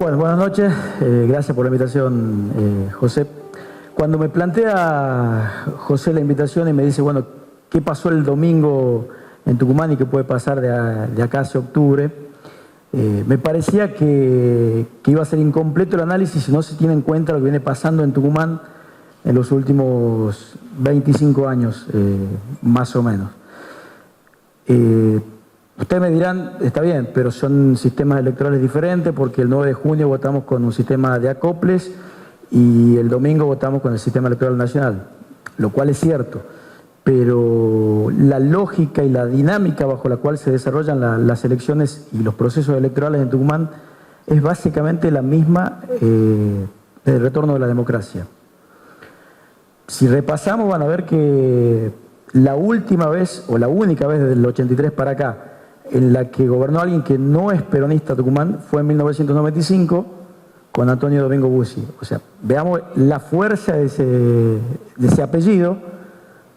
Bueno, buenas noches. Gracias por la invitación, José. Cuando me plantea José la invitación y me dice, bueno, ¿qué pasó el domingo en Tucumán y qué puede pasar de acá hacia octubre? Me parecía que iba a ser incompleto el análisis si no se tiene en cuenta lo que viene pasando en Tucumán en los últimos 25 años, más o menos. Ustedes me dirán, está bien, pero son sistemas electorales diferentes porque el 9 de junio votamos con un sistema de acoples y el domingo votamos con el sistema electoral nacional, lo cual es cierto, pero la lógica y la dinámica bajo la cual se desarrollan las elecciones y los procesos electorales en Tucumán es básicamente la misma del retorno de la democracia. Si repasamos van a ver que la última vez, o la única vez desde el 83 para acá, en la que gobernó alguien que no es peronista Tucumán, fue en 1995 con Antonio Domingo Bussi. O sea, veamos la fuerza de ese apellido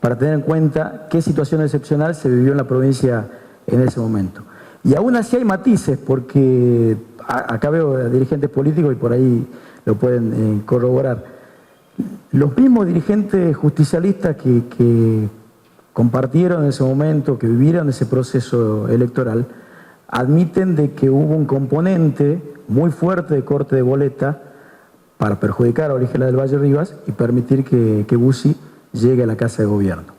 para tener en cuenta qué situación excepcional se vivió en la provincia en ese momento. Y aún así hay matices, porque acá veo dirigentes políticos y por ahí lo pueden corroborar. Los mismos dirigentes justicialistas que compartieron en ese momento, que vivieron ese proceso electoral, admiten de que hubo un componente muy fuerte de corte de boleta para perjudicar a Origela del Valle Rivas y permitir que Bussi llegue a la Casa de Gobierno.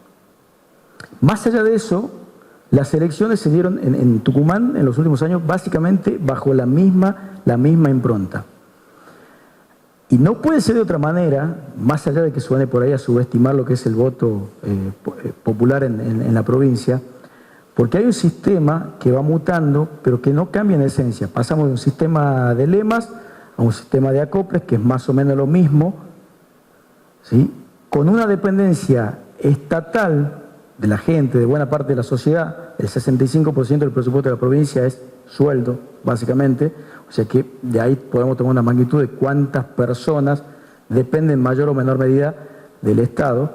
Más allá de eso, las elecciones se dieron en Tucumán en los últimos años básicamente bajo la misma impronta. Y no puede ser de otra manera, más allá de que suene por ahí a subestimar lo que es el voto popular en la provincia, porque hay un sistema que va mutando, pero que no cambia en esencia. Pasamos de un sistema de lemas a un sistema de acoples, que es más o menos lo mismo, ¿sí? Con una dependencia estatal de la gente, de buena parte de la sociedad. El 65% del presupuesto de la provincia es sueldo, básicamente. O sea que de ahí podemos tomar una magnitud de cuántas personas dependen en mayor o menor medida del Estado.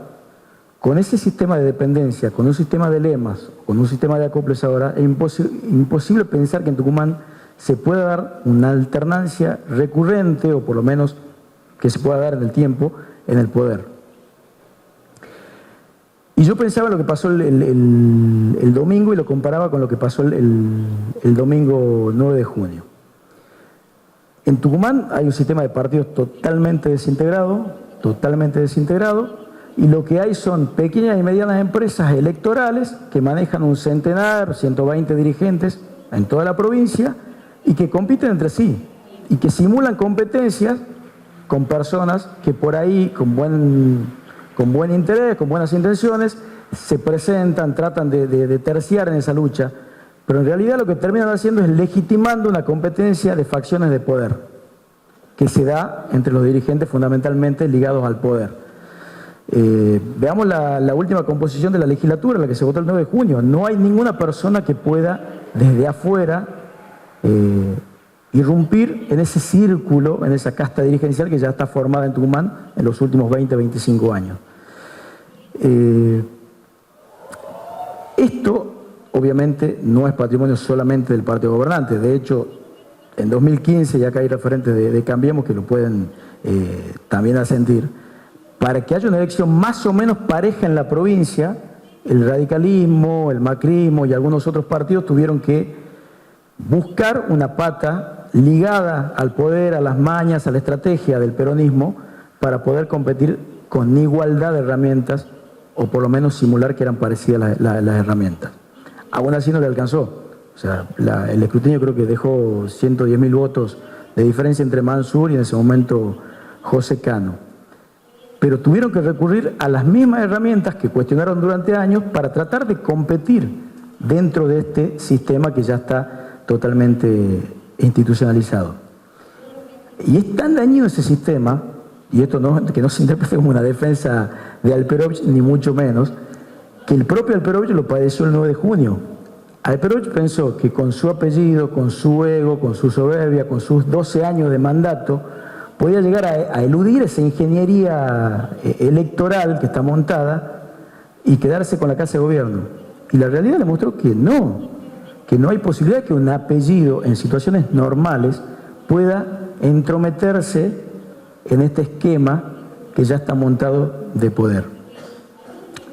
Con ese sistema de dependencia, con un sistema de lemas, con un sistema de acoples ahora, es imposible pensar que en Tucumán se pueda dar una alternancia recurrente, o por lo menos que se pueda dar en el tiempo, en el poder. Y yo pensaba en lo que pasó el domingo y lo comparaba con lo que pasó el domingo 9 de junio. En Tucumán hay un sistema de partidos totalmente desintegrado, y lo que hay son pequeñas y medianas empresas electorales que manejan un centenar, 120 dirigentes en toda la provincia y que compiten entre sí y que simulan competencias con personas que por ahí, con buen interés, con buenas intenciones, se presentan, tratan de terciar en esa lucha, pero en realidad lo que terminan haciendo es legitimando una competencia de facciones de poder que se da entre los dirigentes fundamentalmente ligados al poder. Veamos la última composición de la legislatura, la que se votó el 9 de junio. No hay ninguna persona que pueda desde afuera irrumpir en ese círculo, en esa casta dirigencial que ya está formada en Tucumán en los últimos 20, 25 años. Esto obviamente no es patrimonio solamente del partido gobernante. De hecho, en 2015, ya acá hay referentes de Cambiemos que lo pueden también asentir, para que haya una elección más o menos pareja en la provincia, el radicalismo, el macrismo y algunos otros partidos tuvieron que buscar una pata ligada al poder, a las mañas, a la estrategia del peronismo para poder competir con igualdad de herramientas, o por lo menos simular que eran parecidas las herramientas. Aún así no le alcanzó. O sea, el escrutinio creo que dejó 110.000 votos de diferencia entre Mansur y en ese momento José Cano. Pero tuvieron que recurrir a las mismas herramientas que cuestionaron durante años para tratar de competir dentro de este sistema que ya está totalmente institucionalizado. Y es tan dañino ese sistema, y esto que no se interprete como una defensa de Alperovich, ni mucho menos, que el propio Alperovich lo padeció el 9 de junio. Alperovich pensó que con su apellido, con su ego, con su soberbia, con sus 12 años de mandato, podía llegar a eludir esa ingeniería electoral que está montada y quedarse con la Casa de Gobierno. Y la realidad demostró que no hay posibilidad que un apellido en situaciones normales pueda entrometerse en este esquema que ya está montado de poder.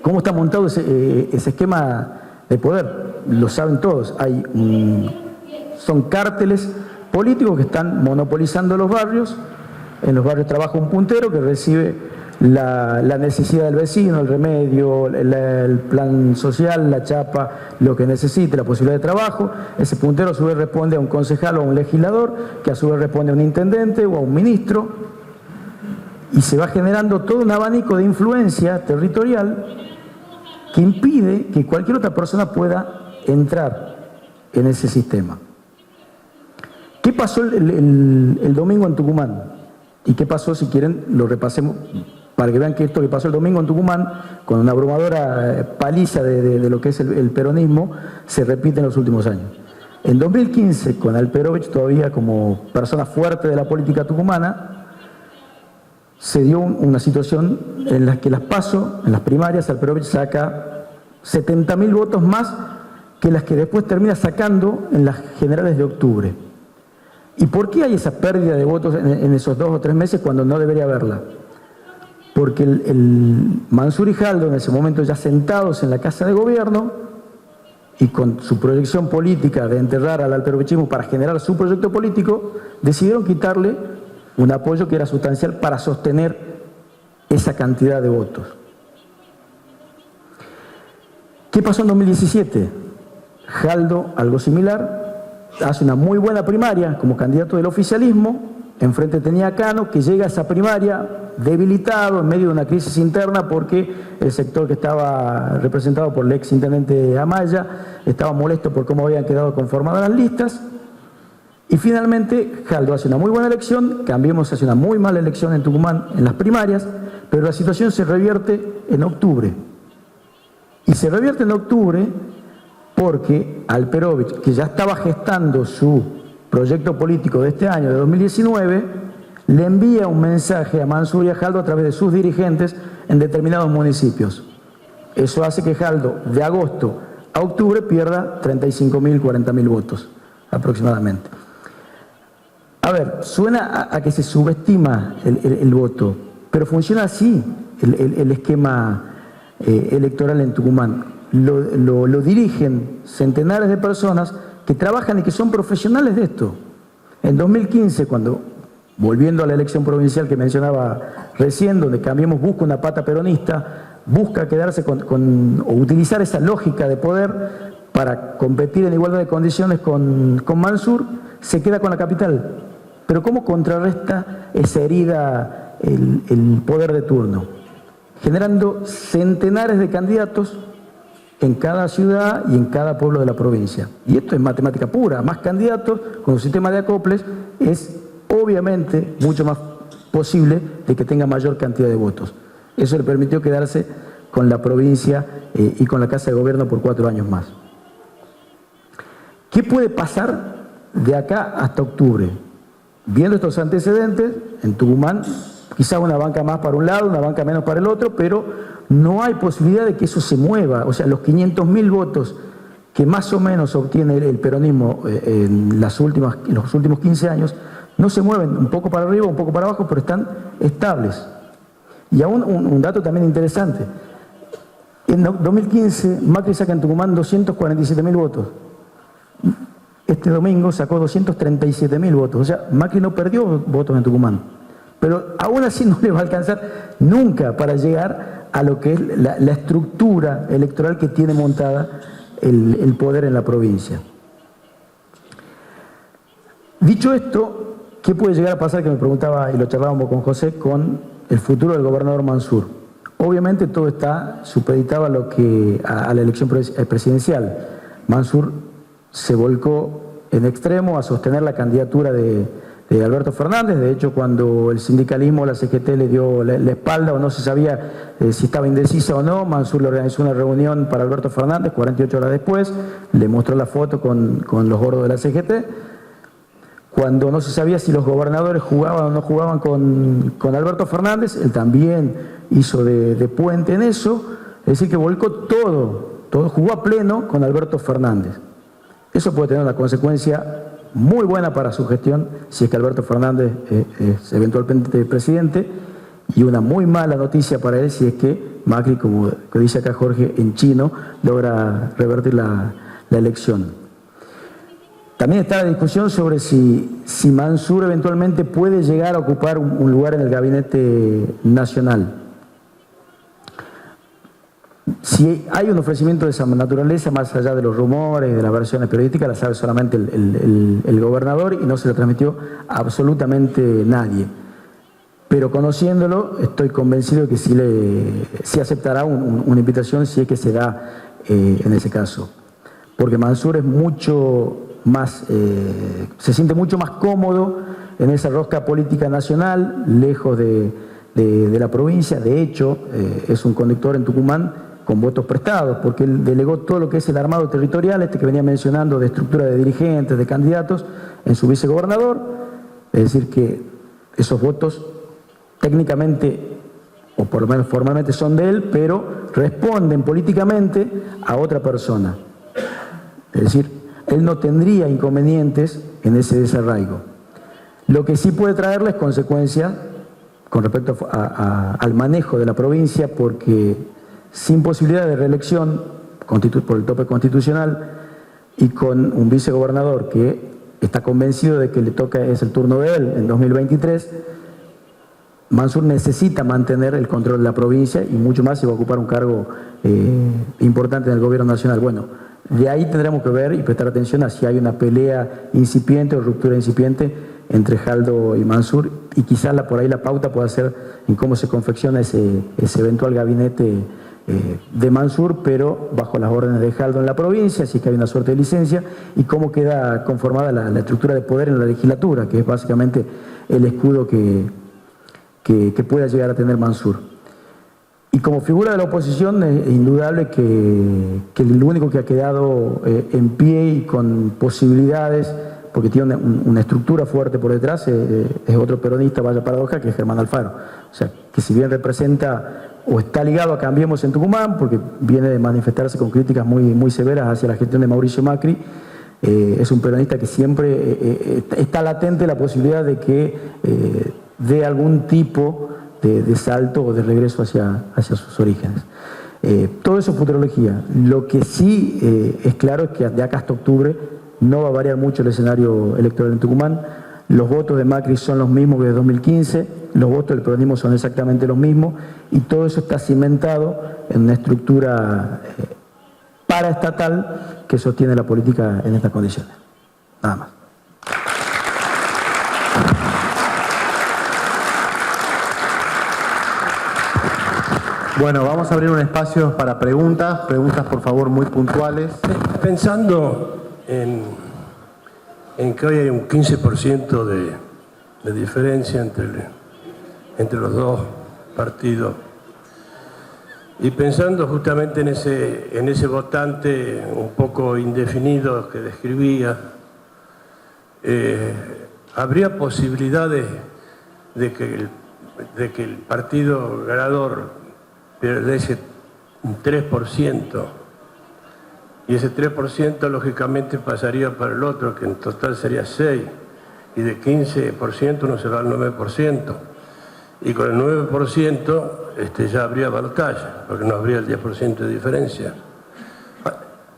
¿Cómo está montado ese esquema de poder? Lo saben todos. Son cárteles políticos que están monopolizando los barrios. En los barrios trabaja un puntero que recibe la necesidad del vecino, el remedio, el plan social, la chapa, lo que necesite, la posibilidad de trabajo. Ese puntero a su vez responde a un concejal o a un legislador, que a su vez responde a un intendente o a un ministro, y se va generando todo un abanico de influencia territorial que impide que cualquier otra persona pueda entrar en ese sistema. ¿Qué pasó el domingo en Tucumán? ¿Y qué pasó, si quieren, lo repasemos para que vean que esto que pasó el domingo en Tucumán, con una abrumadora paliza de lo que es el peronismo, se repite en los últimos años? En 2015, con Alperovich todavía como persona fuerte de la política tucumana, se dio una situación en la que las PASO, en las primarias, Alperovich saca 70.000 votos más que las que después termina sacando en las generales de octubre. ¿Y por qué hay esa pérdida de votos en esos 2 o 3 meses cuando no debería haberla? Porque el Mansur y Jaldo, en ese momento ya sentados en la Casa de Gobierno y con su proyección política de enterrar al alperovichismo para generar su proyecto político, decidieron quitarle un apoyo que era sustancial para sostener esa cantidad de votos. ¿Qué pasó en 2017? Jaldo, algo similar, hace una muy buena primaria como candidato del oficialismo. Enfrente tenía a Cano, que llega a esa primaria debilitado en medio de una crisis interna porque el sector que estaba representado por el ex intendente Amaya estaba molesto por cómo habían quedado conformadas las listas. Y finalmente Jaldo hace una muy buena elección, Cambiemos hace una muy mala elección en Tucumán en las primarias, pero la situación se revierte en octubre. Y se revierte en octubre porque Alperovich, que ya estaba gestando su proyecto político de este año, de 2019, le envía un mensaje a Mansur y a Jaldo a través de sus dirigentes en determinados municipios. Eso hace que Jaldo, de agosto a octubre, pierda 35.000, 40.000 votos aproximadamente. A ver, suena a que se subestima el voto, pero funciona así el esquema electoral en Tucumán. Lo dirigen centenares de personas que trabajan y que son profesionales de esto. En 2015, volviendo a la elección provincial que mencionaba recién, donde Cambiemos busca una pata peronista, busca quedarse o utilizar esa lógica de poder para competir en igualdad de condiciones con Mansur, se queda con la capital. Pero ¿cómo contrarresta esa herida el poder de turno? Generando centenares de candidatos en cada ciudad y en cada pueblo de la provincia. Y esto es matemática pura. Más candidatos con un sistema de acoples es obviamente mucho más posible de que tenga mayor cantidad de votos. Eso le permitió quedarse con la provincia y con la Casa de Gobierno por 4 años más. ¿Qué puede pasar de acá hasta octubre? Viendo estos antecedentes, en Tucumán, quizás una banca más para un lado, una banca menos para el otro, pero no hay posibilidad de que eso se mueva. O sea, los 500.000 votos que más o menos obtiene el peronismo en los últimos 15 años, no se mueven un poco para arriba, un poco para abajo, pero están estables. Y aún un dato también interesante. En 2015, Macri saca en Tucumán 247.000 votos. Este domingo sacó 237.000 votos. O sea, Macri no perdió votos en Tucumán. Pero aún así no le va a alcanzar nunca para llegar a lo que es la estructura electoral que tiene montada el poder en la provincia. Dicho esto, ¿qué puede llegar a pasar? Que me preguntaba, y lo charlábamos con José, con el futuro del gobernador Mansur. Obviamente todo está supeditado a la elección presidencial. Mansur se volcó en extremo a sostener la candidatura de Alberto Fernández. De hecho, cuando el sindicalismo, la CGT, le dio la espalda o no se sabía si estaba indecisa o no, Mansur le organizó una reunión para Alberto Fernández 48 horas después, le mostró la foto con los gordos de la CGT. Cuando no se sabía si los gobernadores jugaban o no jugaban con Alberto Fernández, él también hizo de puente en eso, es decir, que volcó todo, jugó a pleno con Alberto Fernández. Eso puede tener una consecuencia muy buena para su gestión, si es que Alberto Fernández es eventualmente presidente, y una muy mala noticia para él si es que Macri, como dice acá Jorge, en chino, logra revertir la elección. También está la discusión sobre si Mansur eventualmente puede llegar a ocupar un lugar en el gabinete nacional. Si hay un ofrecimiento de esa naturaleza, más allá de los rumores, de las versiones periodísticas, la sabe solamente el gobernador y no se lo transmitió a absolutamente nadie. Pero conociéndolo, estoy convencido de que sí aceptará una invitación si es que se da en ese caso. Porque Mansur es mucho más, se siente mucho más cómodo en esa rosca política nacional, lejos de la provincia. De hecho, es un conductor en Tucumán con votos prestados, porque él delegó todo lo que es el armado territorial, que venía mencionando, de estructura de dirigentes, de candidatos, en su vicegobernador. Es decir, que esos votos técnicamente, o por lo menos formalmente, son de él, pero responden políticamente a otra persona. Es decir, él no tendría inconvenientes en ese desarraigo. Lo que sí puede traerles consecuencias con respecto al manejo de la provincia, porque sin posibilidad de reelección por el tope constitucional y con un vicegobernador que está convencido de que es el turno de él en 2023, Mansur necesita mantener el control de la provincia y mucho más si va a ocupar un cargo importante en el gobierno nacional. Bueno, de ahí tendremos que ver y prestar atención a si hay una pelea incipiente o ruptura incipiente entre Jaldo y Mansur, y quizás por ahí la pauta pueda ser en cómo se confecciona ese eventual gabinete de Mansur, pero bajo las órdenes de Jaldo en la provincia, así que hay una suerte de licencia, y cómo queda conformada la estructura de poder en la legislatura, que es básicamente el escudo que pueda llegar a tener Mansur. Y como figura de la oposición, es indudable que el único que ha quedado en pie y con posibilidades, porque tiene una estructura fuerte por detrás, es otro peronista, vaya paradoja, que es Germán Alfaro. O sea, que si bien representa o está ligado a Cambiemos en Tucumán, porque viene de manifestarse con críticas muy severas hacia la gestión de Mauricio Macri, es un peronista que siempre está latente la posibilidad de que dé algún tipo de salto o de regreso hacia sus orígenes. Todo eso es futurología. Lo que sí es claro es que de acá hasta octubre no va a variar mucho el escenario electoral en Tucumán. Los votos de Macri son los mismos que de 2015, los votos del peronismo son exactamente los mismos, y todo eso está cimentado en una estructura paraestatal que sostiene la política en estas condiciones. Nada más. Bueno, vamos a abrir un espacio para preguntas por favor muy puntuales. Pensando en que hoy hay un 15% de diferencia entre los dos partidos, y pensando justamente en ese votante un poco indefinido que describía, ¿habría posibilidades de que el partido ganador perdiese un 3%, y ese 3% lógicamente pasaría para el otro, que en total sería 6%, y de 15% uno se va al 9%, y con el 9% ya habría balotaje, porque no habría el 10% de diferencia?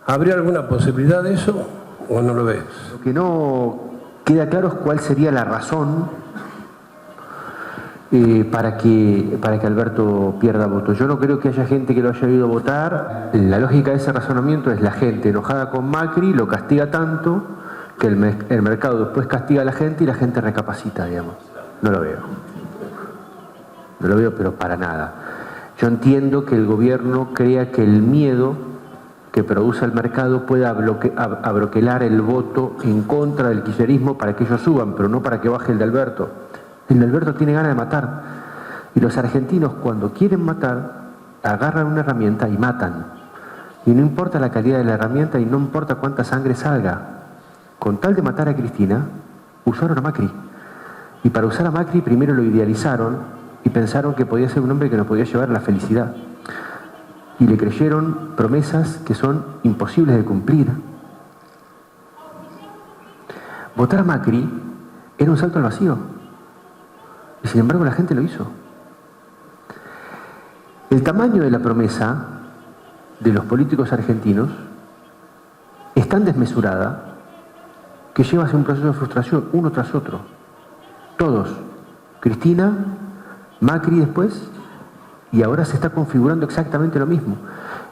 ¿Habría alguna posibilidad de eso o no lo ves? Lo que no queda claro es cuál sería la razón para que Alberto pierda votos. Yo no creo que haya gente que lo haya ido a votar. La lógica de ese razonamiento es la gente enojada con Macri, lo castiga tanto que el mercado después castiga a la gente y la gente recapacita, digamos. No lo veo. No lo veo, pero para nada. Yo entiendo que el gobierno crea que el miedo que produce el mercado pueda abroquelar el voto en contra del kirchnerismo para que ellos suban, pero no para que baje el de Alberto. El de Alberto tiene ganas de matar. Y los argentinos, cuando quieren matar, agarran una herramienta y matan. Y no importa la calidad de la herramienta y no importa cuánta sangre salga. Con tal de matar a Cristina, usaron a Macri. Y para usar a Macri primero lo idealizaron y pensaron que podía ser un hombre que nos podía llevar a la felicidad. Y le creyeron promesas que son imposibles de cumplir. votar a Macri era un salto al vacío. Y sin embargo la gente lo hizo. El tamaño de la promesa de los políticos argentinos es tan desmesurada que lleva a un proceso de frustración uno tras otro. Todos. Cristina, Macri después, y ahora se está configurando exactamente lo mismo.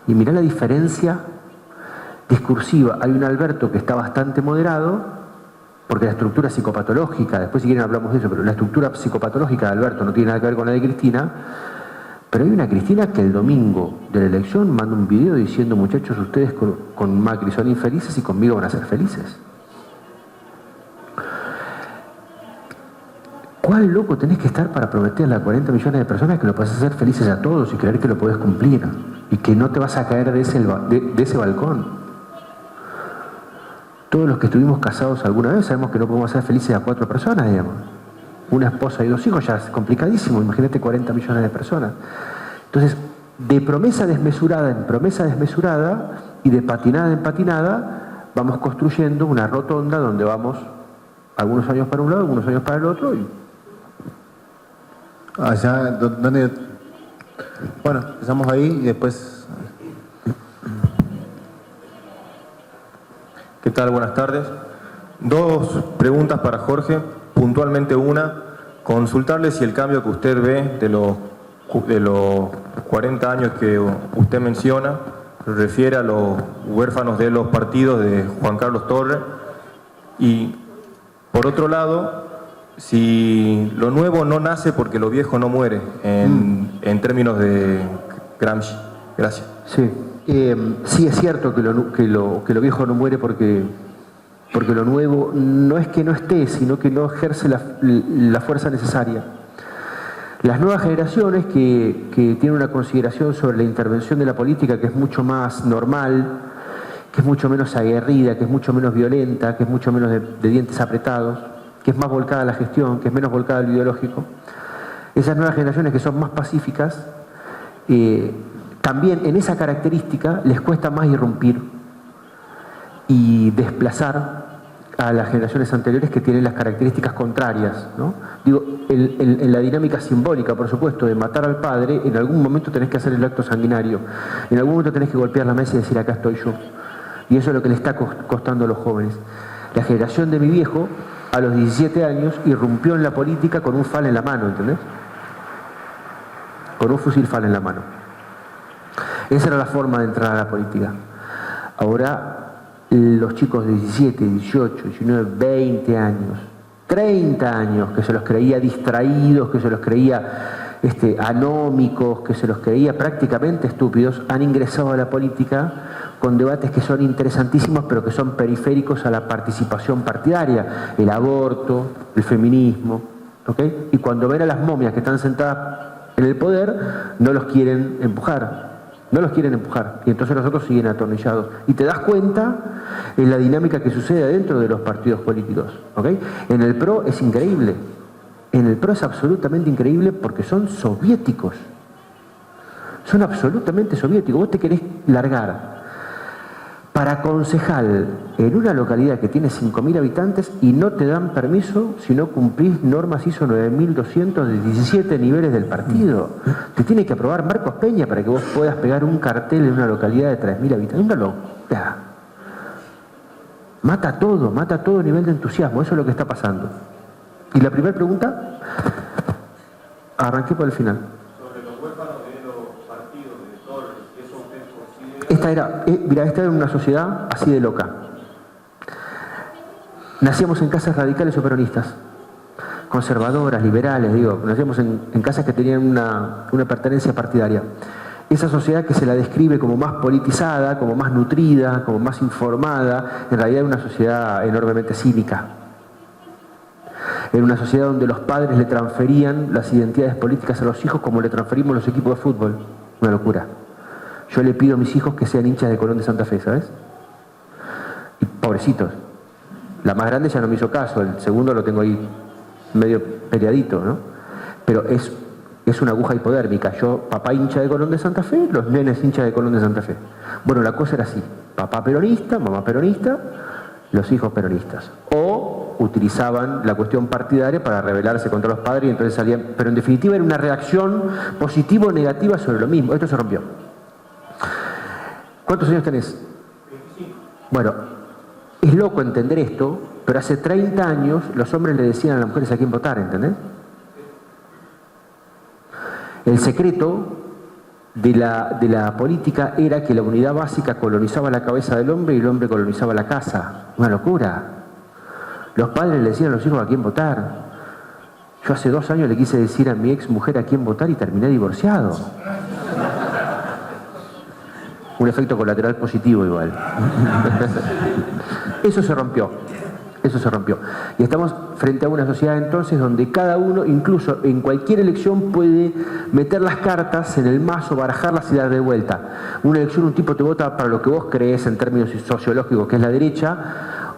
Y mirá la diferencia discursiva. Hay un Alberto que está bastante moderado, porque la estructura psicopatológica, después si quieren hablamos de eso, pero la estructura psicopatológica de Alberto no tiene nada que ver con la de Cristina, pero hay una Cristina que el domingo de la elección manda un video diciendo, muchachos, ustedes con Macri son infelices y conmigo van a ser felices. ¿Cuál loco tenés que estar para prometerle a 40 millones de personas que lo podés hacer felices a todos y creer que lo podés cumplir? Y que no te vas a caer de ese balcón. Todos los que estuvimos casados alguna vez sabemos que no podemos hacer felices a 4 personas, digamos. Una esposa y 2 hijos ya es complicadísimo, imagínate 40 millones de personas. Entonces, de promesa desmesurada en promesa desmesurada y de patinada en patinada, vamos construyendo una rotonda donde vamos algunos años para un lado, algunos años para el otro. Allá, ¿dónde? Bueno, empezamos ahí y después... ¿Qué tal? Buenas tardes. 2 preguntas para Jorge. Puntualmente una, consultarle si el cambio que usted ve de los 40 años que usted menciona se refiere a los huérfanos de los partidos de Juan Carlos Torres. Y por otro lado, si lo nuevo no nace porque lo viejo no muere, en términos de Gramsci. Gracias. Sí, sí es cierto que lo viejo no muere porque lo nuevo no es que no esté, sino que no ejerce la fuerza necesaria. Las nuevas generaciones que tienen una consideración sobre la intervención de la política que es mucho más normal, que es mucho menos aguerrida, que es mucho menos violenta, que es mucho menos de dientes apretados, que es más volcada a la gestión, que es menos volcada al ideológico. Esas nuevas generaciones que son más pacíficas, también en esa característica les cuesta más irrumpir y desplazar a las generaciones anteriores que tienen las características contrarias, ¿no? Digo, en la dinámica simbólica, por supuesto, de matar al padre, en algún momento tenés que hacer el acto sanguinario, en algún momento tenés que golpear la mesa y decir acá estoy yo. Y eso es lo que le está costando a los jóvenes. La generación de mi viejo, a los 17 años, irrumpió en la política con un FAL en la mano, ¿entendés? Con un fusil FAL en la mano. Esa era la forma de entrar a la política. Ahora, los chicos de 17, 18, 19, 20 años, 30 años, que se los creía distraídos, que se los creía anómicos, que se los creía prácticamente estúpidos, han ingresado a la política con debates que son interesantísimos, pero que son periféricos a la participación partidaria, el aborto, el feminismo, ¿okay? Y cuando ven a las momias que están sentadas en el poder, no los quieren empujar. No los quieren empujar, y entonces los otros siguen atornillados. Y te das cuenta en la dinámica que sucede dentro de los partidos políticos. ¿Okay? En el PRO es increíble. En el PRO es absolutamente increíble porque son soviéticos. Son absolutamente soviéticos. Vos te querés largar para concejal en una localidad que tiene 5.000 habitantes y no te dan permiso si no cumplís normas ISO 9200 de 17 niveles del partido. Te tiene que aprobar Marcos Peña para que vos puedas pegar un cartel en una localidad de 3.000 habitantes. Una locura. Mata todo nivel de entusiasmo. Eso es lo que está pasando. Y la primera pregunta, arranqué por el final. Esta era una sociedad así de loca. Nacíamos en casas radicales o peronistas, conservadoras, liberales, nacíamos en casas que tenían una pertenencia partidaria. Esa sociedad que se la describe como más politizada, como más nutrida, como más informada, en realidad es una sociedad enormemente cínica. Era una sociedad donde los padres le transferían las identidades políticas a los hijos como le transferimos los equipos de fútbol. Una locura. Yo le pido a mis hijos que sean hinchas de Colón de Santa Fe, ¿sabes? Y pobrecitos. La más grande ya no me hizo caso, el segundo lo tengo ahí medio peleadito, ¿no? Pero es una aguja hipodérmica. Yo, papá hincha de Colón de Santa Fe, los nenes hinchas de Colón de Santa Fe. Bueno, la cosa era así. Papá peronista, mamá peronista, los hijos peronistas. O utilizaban la cuestión partidaria para rebelarse contra los padres y entonces salían, pero en definitiva era una reacción positiva o negativa sobre lo mismo. Esto se rompió. ¿Cuántos años tenés? 25. Bueno, es loco entender esto, pero hace 30 años los hombres le decían a las mujeres a quién votar, ¿entendés? El secreto de la política era que la unidad básica colonizaba la cabeza del hombre y el hombre colonizaba la casa. Una locura. Los padres le decían a los hijos a quién votar. Yo hace 2 años le quise decir a mi ex mujer a quién votar y terminé divorciado. Un efecto colateral positivo igual. Eso se rompió. Eso se rompió. Y estamos frente a una sociedad entonces donde cada uno, incluso en cualquier elección, puede meter las cartas en el mazo, barajarlas y dar de vuelta. Una elección, un tipo te vota para lo que vos crees en términos sociológicos, que es la derecha.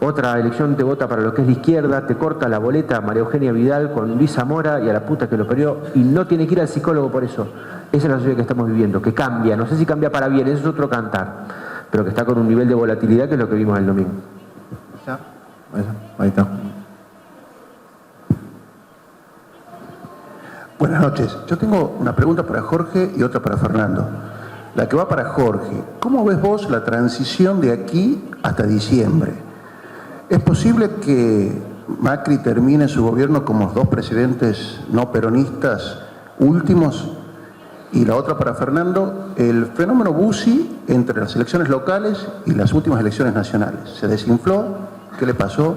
Otra elección te vota para lo que es la izquierda, te corta la boleta a María Eugenia Vidal con Luis Zamora y a la puta que lo parió, y no tiene que ir al psicólogo por eso. Esa es la sociedad que estamos viviendo, que cambia. No sé si cambia para bien, eso es otro cantar, pero que está con un nivel de volatilidad que es lo que vimos el domingo. ¿Ya? Ahí está. Buenas noches. Yo tengo una pregunta para Jorge y otra para Fernando. La que va para Jorge. ¿Cómo ves vos la transición de aquí hasta diciembre? ¿Es posible que Macri termine su gobierno como los 2 presidentes no peronistas últimos? Y la otra para Fernando, el fenómeno Bussi entre las elecciones locales y las últimas elecciones nacionales. ¿Se desinfló? ¿Qué le pasó?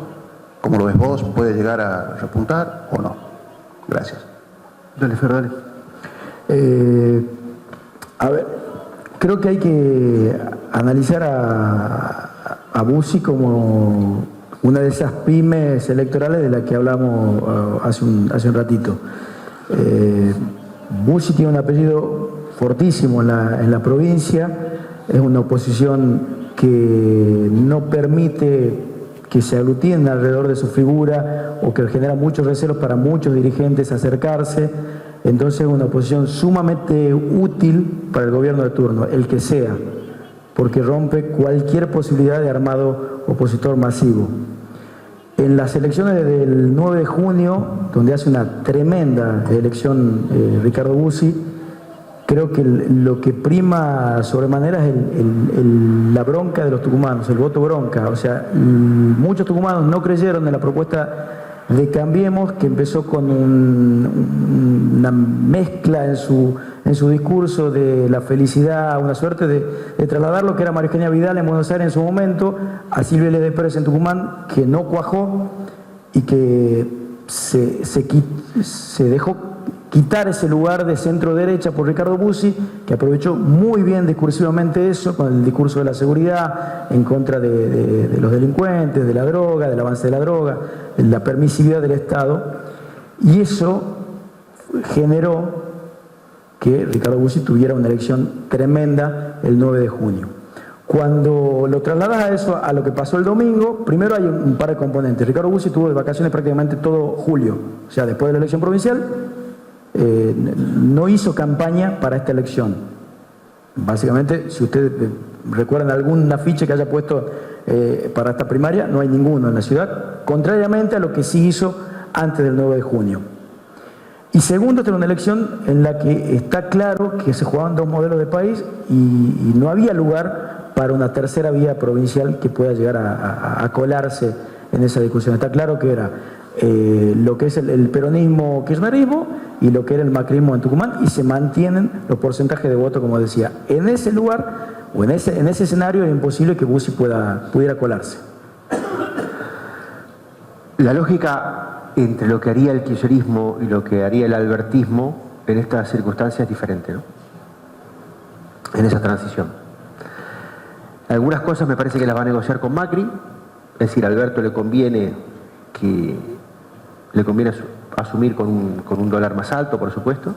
¿Cómo lo ves vos? ¿Puede llegar a repuntar o no? Gracias. Dale, Fer, dale. A ver, creo que hay que analizar a Bussi como una de esas pymes electorales de las que hablamos hace un ratito. Bussi tiene un apellido fortísimo en la provincia, es una oposición que no permite que se aglutinen alrededor de su figura o que genera muchos recelos para muchos dirigentes acercarse. Entonces es una oposición sumamente útil para el gobierno de turno, el que sea, porque rompe cualquier posibilidad de armado opositor masivo. En las elecciones del 9 de junio, donde hace una tremenda elección Ricardo Bussi, creo que lo que prima sobremanera es la bronca de los tucumanos, el voto bronca. O sea, muchos tucumanos no creyeron en la propuesta de Cambiemos, que empezó con una mezcla en su discurso de la felicidad, una suerte de trasladar lo que era María Eugenia Vidal en Buenos Aires en su momento a Silvia L. de Pérez en Tucumán, que no cuajó y que se dejó quitar ese lugar de centro derecha por Ricardo Bussi, que aprovechó muy bien discursivamente eso, con el discurso de la seguridad, en contra de los delincuentes, de la droga, del avance de la droga, de la permisividad del Estado, y eso generó que Ricardo Bussi tuviera una elección tremenda el 9 de junio. Cuando lo trasladas a eso, a lo que pasó el domingo, primero hay un par de componentes. Ricardo Bussi tuvo de vacaciones prácticamente todo julio, o sea, después de la elección provincial, no hizo campaña para esta elección. Básicamente, si ustedes recuerdan algún afiche que haya puesto para esta primaria, no hay ninguno en la ciudad, contrariamente a lo que sí hizo antes del 9 de junio. Y segundo, esta era una elección en la que está claro que se jugaban 2 modelos de país y no había lugar para una tercera vía provincial que pueda llegar a colarse en esa discusión. Está claro que era lo que es el peronismo kirchnerismo y lo que era el macrismo en Tucumán, y se mantienen los porcentajes de voto, como decía. En ese lugar o en ese escenario es imposible que Bussi pudiera colarse. La lógica entre lo que haría el kirchnerismo y lo que haría el albertismo en estas circunstancias es diferente, ¿no? En esa transición. Algunas cosas me parece que las va a negociar con Macri, es decir, a Alberto le conviene asumir con un dólar más alto, por supuesto.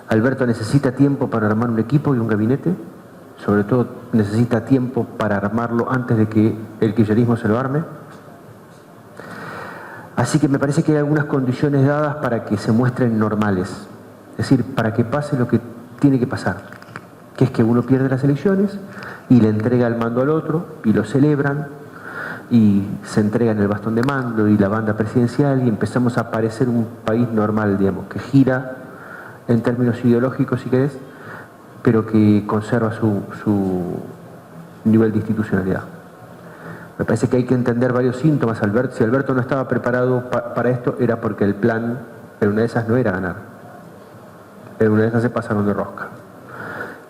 Alberto necesita tiempo para armar un equipo y un gabinete, sobre todo necesita tiempo para armarlo antes de que el kirchnerismo se lo arme. Así que me parece que hay algunas condiciones dadas para que se muestren normales, es decir, para que pase lo que tiene que pasar, que es que uno pierde las elecciones y le entrega el mando al otro y lo celebran y se entregan el bastón de mando y la banda presidencial y empezamos a parecer un país normal, digamos, que gira en términos ideológicos, si querés, pero que conserva su nivel de institucionalidad. Me parece que hay que entender varios síntomas. Si Alberto no estaba preparado para esto, era porque el plan, en una de esas, no era ganar. En una de esas se pasaron de rosca.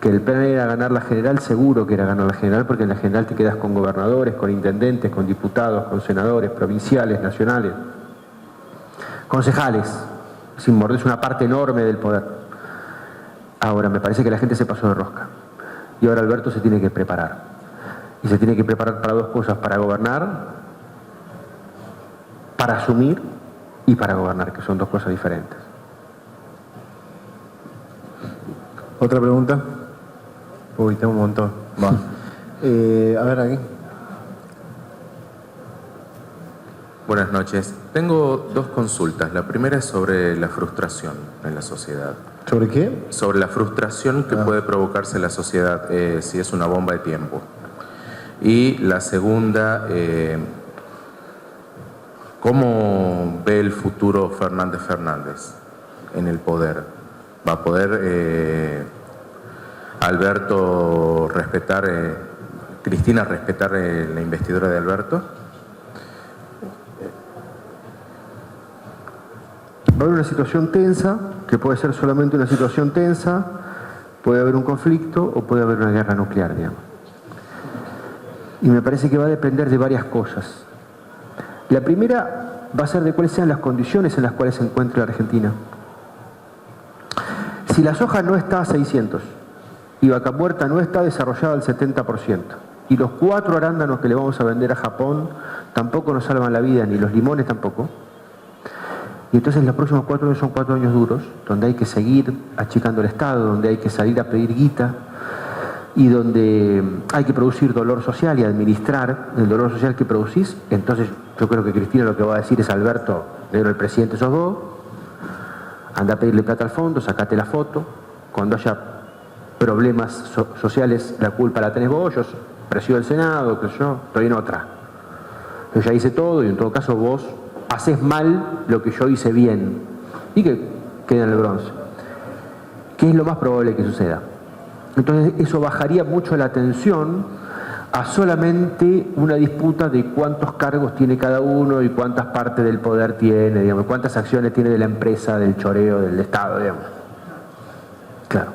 Que el plan era ganar la general, seguro que era ganar la general, porque en la general te quedas con gobernadores, con intendentes, con diputados, con senadores, provinciales, nacionales, concejales, sin morderse una parte enorme del poder. Ahora, me parece que la gente se pasó de rosca. Y ahora Alberto se tiene que preparar. Y se tiene que preparar para dos cosas: para gobernar, para asumir y para gobernar, que son dos cosas diferentes. ¿Otra pregunta? Uy, tengo un montón. Va. A ver, aquí. Buenas noches. Tengo dos consultas. La primera es sobre la frustración en la sociedad. ¿Sobre qué? Sobre la frustración que puede provocarse en la sociedad si es una bomba de tiempo. Y la segunda, ¿cómo ve el futuro Fernández en el poder? ¿Va a poder Alberto respetar, Cristina respetar la investidura de Alberto? Va a haber una situación tensa, que puede ser solamente una situación tensa, puede haber un conflicto o puede haber una guerra nuclear, digamos. Y me parece que va a depender de varias cosas. La primera va a ser de cuáles sean las condiciones en las cuales se encuentra la Argentina. Si la soja no está a 600 y Vaca Muerta no está desarrollada al 70%, y los 4 arándanos que le vamos a vender a Japón tampoco nos salvan la vida, ni los limones tampoco, y entonces los próximos 4 años son 4 años duros, donde hay que seguir achicando el Estado, donde hay que salir a pedir guita, y donde hay que producir dolor social y administrar el dolor social que producís. Entonces yo creo que Cristina lo que va a decir es: Alberto, negro, el presidente sos vos, anda a pedirle plata al fondo, sacate la foto, cuando haya problemas sociales la culpa la tenés vos, yo presido el Senado, que yo estoy en otra. Yo ya hice todo y en todo caso vos haces mal lo que yo hice bien, y que quede en el bronce. ¿Qué es lo más probable que suceda? Entonces eso bajaría mucho la tensión a solamente una disputa de cuántos cargos tiene cada uno y cuántas partes del poder tiene, digamos, cuántas acciones tiene de la empresa, del choreo, del Estado, digamos. Claro.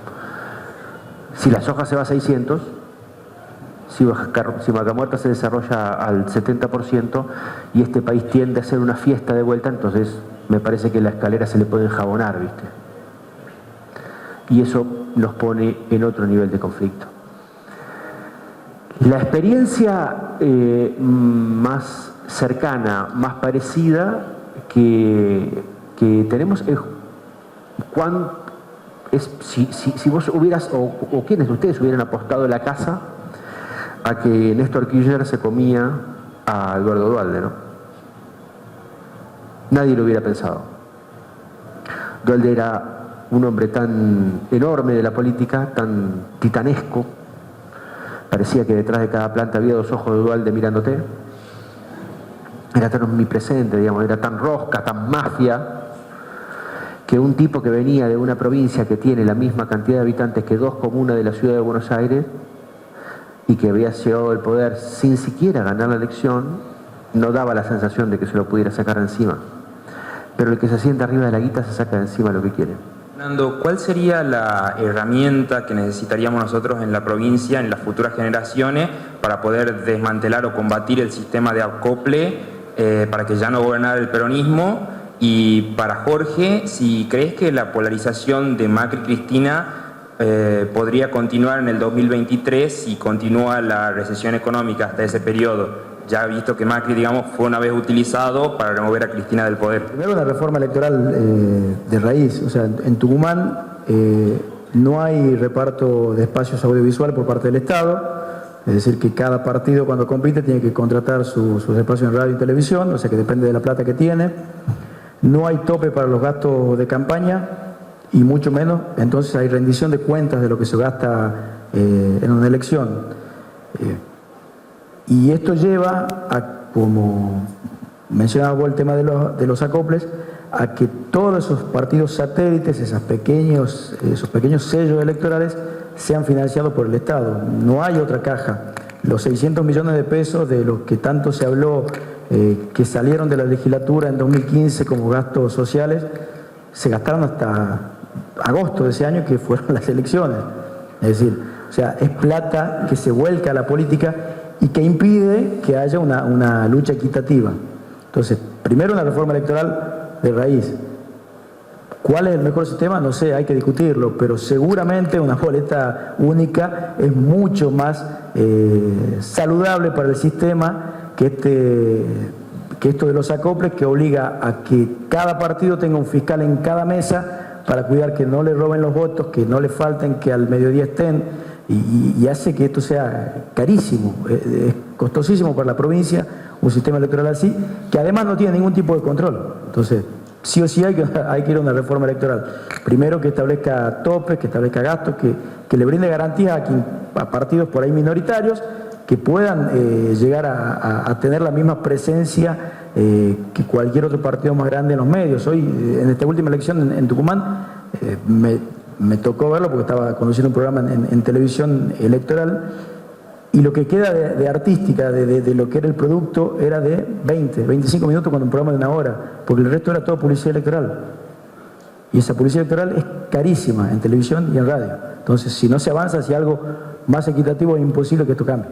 Si la soja se va a 600, si Vaca Muerta se desarrolla al 70% y este país tiende a ser una fiesta de vuelta, entonces me parece que la escalera se le puede enjabonar, ¿viste? Y eso nos pone en otro nivel de conflicto. La experiencia más cercana, más parecida que tenemos es si vos hubieras, o quienes de ustedes hubieran apostado la casa a que Néstor Kirchner se comía a Eduardo Duhalde, ¿no? Nadie lo hubiera pensado. Duhalde era un hombre tan enorme de la política, tan titanesco, parecía que detrás de cada planta había 2 ojos de Duhalde mirándote. Era tan omnipresente, digamos, era tan rosca, tan mafia, que un tipo que venía de una provincia que tiene la misma cantidad de habitantes que 2 comunas de la ciudad de Buenos Aires y que había llegado al poder sin siquiera ganar la elección, no daba la sensación de que se lo pudiera sacar de encima. Pero el que se sienta arriba de la guita se saca de encima lo que quiere. Fernando, ¿cuál sería la herramienta que necesitaríamos nosotros en la provincia, en las futuras generaciones, para poder desmantelar o combatir el sistema de acople para que ya no gobernara el peronismo? Y para Jorge, si crees que la polarización de Macri-Cristina podría continuar en el 2023 si continúa la recesión económica hasta ese periodo, ya visto que Macri, digamos, fue una vez utilizado para remover a Cristina del poder. Primero, una reforma electoral de raíz. O sea, en Tucumán no hay reparto de espacios audiovisuales por parte del Estado. Es decir, que cada partido cuando compite tiene que contratar sus espacios en radio y televisión, o sea que depende de la plata que tiene. No hay tope para los gastos de campaña y mucho menos, entonces hay rendición de cuentas de lo que se gasta en una elección. Y esto lleva a, como mencionaba vos el tema de los acoples, a que todos esos partidos satélites, esos pequeños sellos electorales, sean financiados por el Estado. No hay otra caja. Los 600 millones de pesos de los que tanto se habló, que salieron de la legislatura en 2015 como gastos sociales, se gastaron hasta agosto de ese año, que fueron las elecciones. Es decir, o sea, es plata que se vuelca a la política y que impide que haya una lucha equitativa. Entonces, primero una reforma electoral de raíz. ¿Cuál es el mejor sistema? No sé, hay que discutirlo, pero seguramente una boleta única es mucho más saludable para el sistema que esto de los acoples, que obliga a que cada partido tenga un fiscal en cada mesa para cuidar que no le roben los votos, que no le falten, que al mediodía estén, y hace que esto sea carísimo, es costosísimo para la provincia un sistema electoral así, que además no tiene ningún tipo de control. Entonces, sí o sí hay que ir a una reforma electoral. Primero, que establezca topes, que establezca gastos, que le brinde garantías a partidos por ahí minoritarios, que puedan llegar a tener la misma presencia que cualquier otro partido más grande en los medios. Hoy, en esta última elección en Tucumán, me tocó verlo porque estaba conduciendo un programa en televisión electoral, y lo que queda de artística, de lo que era el producto, era de 25 minutos cuando un programa de 1 hora, porque el resto era todo publicidad electoral. Y esa publicidad electoral es carísima en televisión y en radio. Entonces, si no se avanza hacia algo más equitativo, es imposible que esto cambie.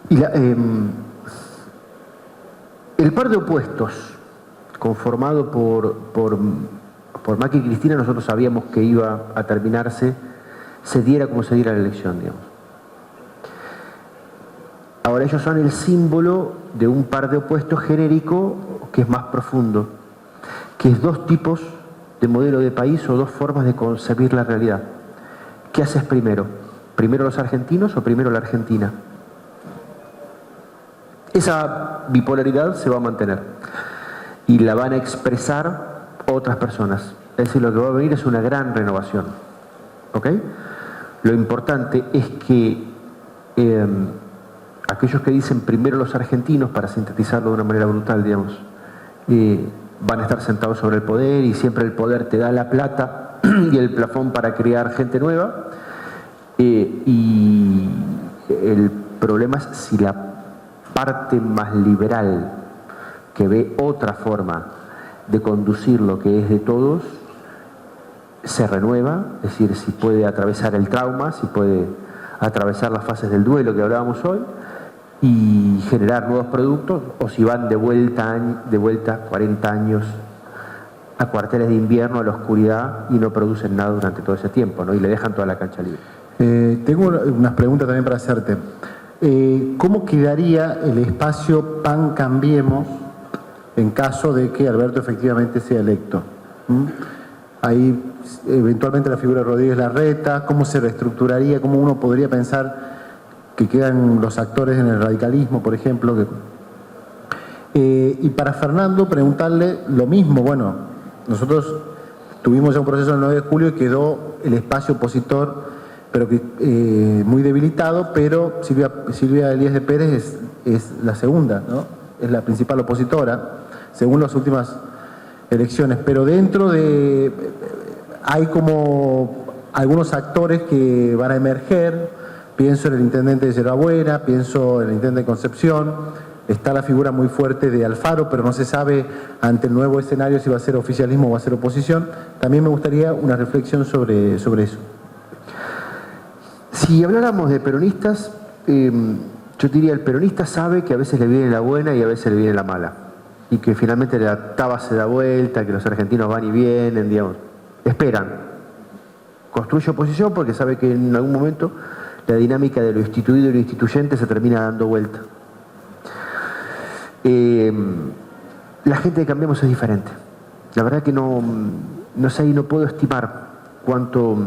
Y el par de opuestos conformado por Macri y Cristina, nosotros sabíamos que iba a terminarse, se diera como se diera la elección, digamos. Ahora ellos son el símbolo de un par de opuestos genérico que es más profundo, que es dos tipos de modelo de país o dos formas de concebir la realidad. ¿Qué haces primero? ¿Primero los argentinos o primero la Argentina? Esa bipolaridad se va a mantener y la van a expresar otras personas. Es decir, lo que va a venir es una gran renovación. ¿Ok? Lo importante es que aquellos que dicen primero los argentinos, para sintetizarlo de una manera brutal, digamos, van a estar sentados sobre el poder y siempre el poder te da la plata y el plafón para crear gente nueva. Y el problema es si la parte más liberal, que ve otra forma de conducir lo que es de todos, se renueva, es decir, si puede atravesar el trauma, si puede atravesar las fases del duelo que hablábamos hoy y generar nuevos productos, o si van de vuelta 40 años a cuarteles de invierno, a la oscuridad, y no producen nada durante todo ese tiempo, ¿no? Y le dejan toda la cancha libre. Tengo unas preguntas también para hacerte. ¿Cómo quedaría el espacio PAN Cambiemos en caso de que Alberto efectivamente sea electo? Ahí eventualmente la figura de Rodríguez Larreta, ¿cómo se reestructuraría? ¿Cómo uno podría pensar que quedan los actores en el radicalismo, por ejemplo? Y para Fernando, preguntarle lo mismo. Bueno, nosotros tuvimos ya un proceso el 9 de julio y quedó el espacio opositor, pero muy debilitado, pero Silvia Elías de Pérez es la segunda, ¿no? Es la principal opositora, según las últimas elecciones, pero dentro hay como algunos actores que van a emerger. Pienso en el intendente de Yerbabuena, pienso en el intendente de Concepción, está la figura muy fuerte de Alfaro, pero no se sabe ante el nuevo escenario si va a ser oficialismo o va a ser oposición. También me gustaría una reflexión sobre eso. Si habláramos de peronistas, yo diría, el peronista sabe que a veces le viene la buena y a veces le viene la mala, y que finalmente la taba se da vuelta, que los argentinos van y vienen, digamos, esperan. Construye oposición porque sabe que en algún momento la dinámica de lo instituido y lo instituyente se termina dando vuelta. La gente de Cambiemos es diferente. La verdad que no sé y no puedo estimar cuánto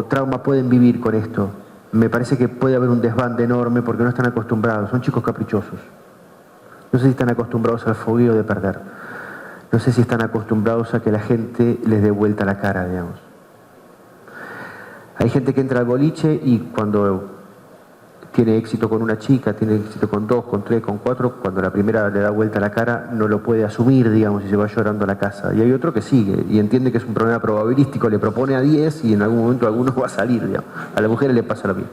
trauma pueden vivir con esto. Me parece que puede haber un desbande enorme porque no están acostumbrados, son chicos caprichosos. No sé si están acostumbrados al fogueo de perder. No sé si están acostumbrados a que la gente les dé vuelta la cara, digamos. Hay gente que entra al boliche y cuando tiene éxito con una chica, tiene éxito con 2, con 3, con 4, cuando la primera le da vuelta a la cara no lo puede asumir, digamos, y se va llorando a la casa. Y hay otro que sigue y entiende que es un problema probabilístico, le propone a 10 y en algún momento alguno va a salir, digamos. A las mujeres le pasa lo mismo.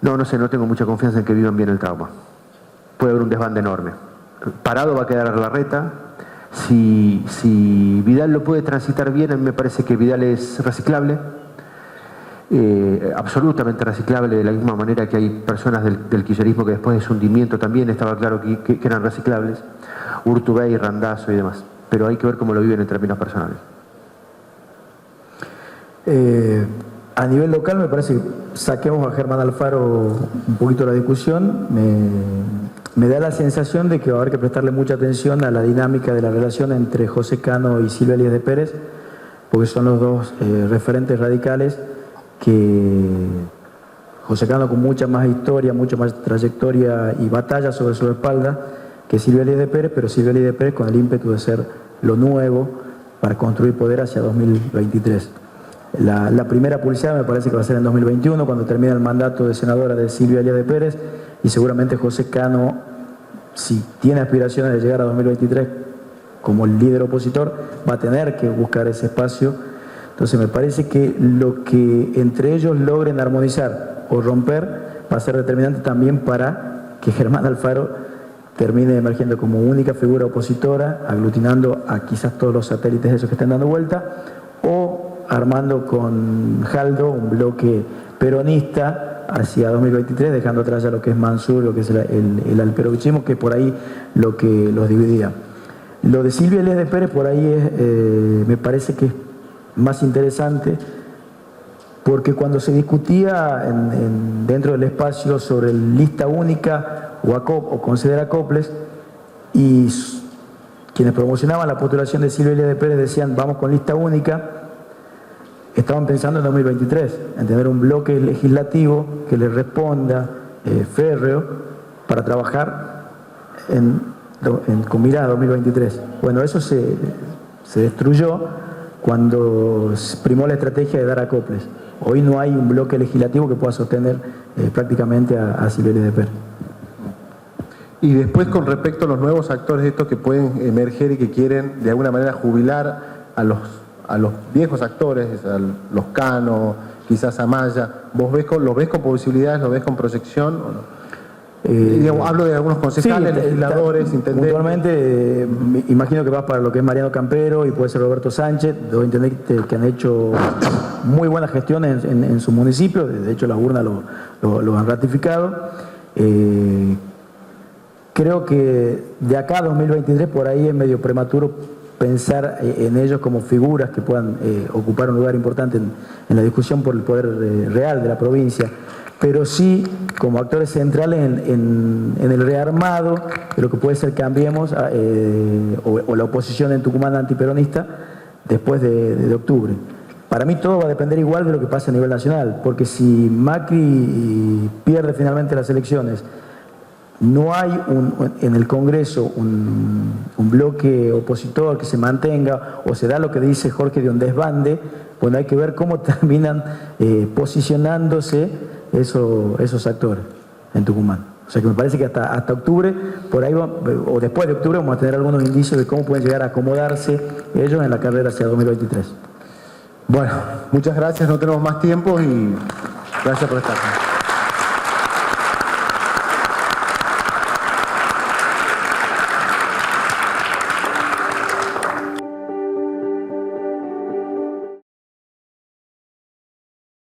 No sé, no tengo mucha confianza en que vivan bien el trauma. Puede haber un desbande enorme. Parado va a quedar Larreta. Si Vidal lo puede transitar bien, a mí me parece que Vidal es reciclable, absolutamente reciclable, de la misma manera que hay personas del kirchnerismo que después de su hundimiento también estaba claro que eran reciclables, Urtubey, Randazzo y demás, pero hay que ver cómo lo viven en términos personales. A nivel local me parece que saquemos a Germán Alfaro un poquito de la discusión. Me da la sensación de que va a haber que prestarle mucha atención a la dinámica de la relación entre José Cano y Silvia Elías de Pérez, porque son los dos referentes radicales que José Cano con mucha más historia, mucha más trayectoria y batalla sobre su espalda que Silvia Elías de Pérez, pero Silvia Elías de Pérez con el ímpetu de ser lo nuevo para construir poder hacia 2023. La primera publicidad me parece que va a ser en 2021, cuando termine el mandato de senadora de Silvia Elías de Pérez, y seguramente José Cano, si tiene aspiraciones de llegar a 2023 como el líder opositor, va a tener que buscar ese espacio. Entonces me parece que lo que entre ellos logren armonizar o romper va a ser determinante también para que Germán Alfaro termine emergiendo como única figura opositora, aglutinando a quizás todos los satélites de esos que están dando vuelta, o armando con Jaldo un bloque peronista hacia 2023, dejando atrás ya lo que es Mansur, lo que es el alperovichismo, que por ahí lo que los dividía. Lo de Silvia Elías de Pérez por ahí me parece que es más interesante, porque cuando se discutía dentro del espacio sobre lista única o conceder acoples, y quienes promocionaban la postulación de Silvia Elías de Pérez decían vamos con lista única, estaban pensando en 2023, en tener un bloque legislativo que le responda férreo para trabajar con mirada a 2023. Bueno, eso se destruyó cuando primó la estrategia de dar acoples. Hoy no hay un bloque legislativo que pueda sostener prácticamente a Silvia Elías de Pérez. Y después, con respecto a los nuevos actores estos que pueden emerger y que quieren de alguna manera jubilar a los viejos actores, a los Cano, quizás a Maya, ¿los ves con posibilidades, los ves con proyección o no? Hablo de algunos concejales, legisladores, intendentes. Puntualmente, imagino que vas para lo que es Mariano Campero y puede ser Roberto Sánchez, dos intendentes que han hecho muy buenas gestiones en su municipio, de hecho las urnas lo han ratificado. Creo que de acá a 2023 por ahí es medio prematuro pensar en ellos como figuras que puedan ocupar un lugar importante en la discusión por el poder real de la provincia, pero sí como actores centrales en el rearmado de lo que puede ser Cambiemos o la oposición en Tucumán antiperonista después de octubre. Para mí todo va a depender igual de lo que pase a nivel nacional, porque si Macri pierde finalmente las elecciones, no hay en el Congreso un bloque opositor que se mantenga, o se da lo que dice Jorge de un desbande, bueno, hay que ver cómo terminan posicionándose esos actores en Tucumán. O sea que me parece que hasta octubre, por ahí o después de octubre, vamos a tener algunos indicios de cómo pueden llegar a acomodarse ellos en la carrera hacia 2023. Bueno, muchas gracias, no tenemos más tiempo y gracias por estar aquí.